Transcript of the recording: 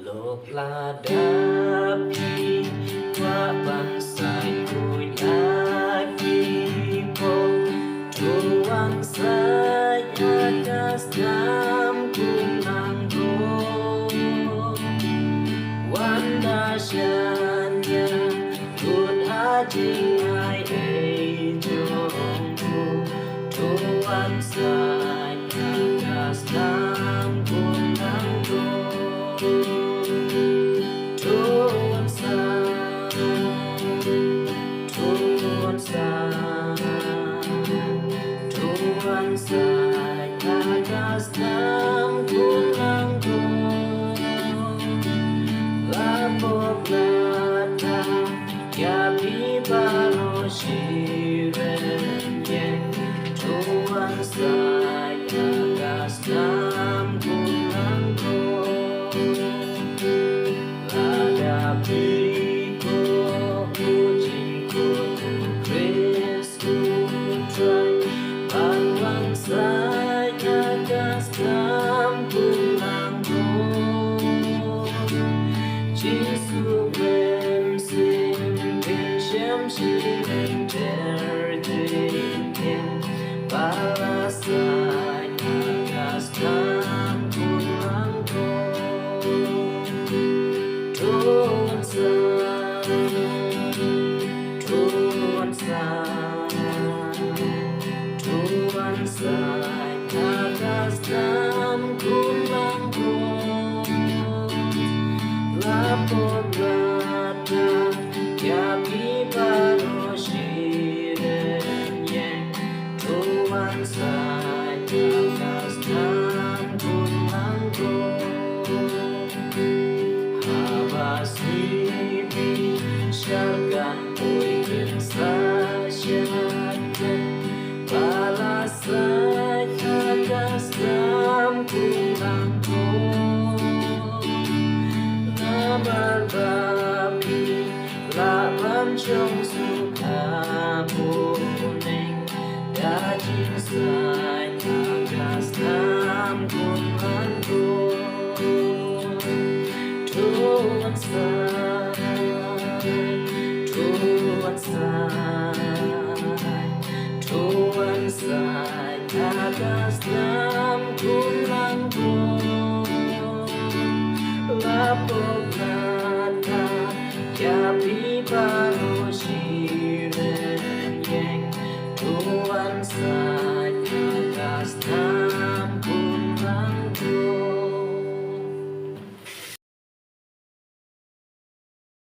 Lục là đáp đi qua bàn sai vui lá đi bộ chu ang sai atas nam kumang go wanda shanya tut hati ai ei jong chu ang sai atas nam kumang go Tuhan sai atas nam kulangku lapor lata yapi baro shiren yen Tuhan sai atas nam kulangku hadapiku ujingku Krisku try Bawang saja atas nam kulangku Jisu bensin bin syamsirin terjengkel balasan atas nam kulangku Tuhan sai atas nam kulangku lapor lata yapi baro shiren yen Tuhan sai atas nam kulangku Habasibi syargan puikin sasyatan Balasan atas nam kulangku Lamar babi lapan chong suka puning Dajing sai atas nam kulangku Tuhan sai atas nam kulangku lapor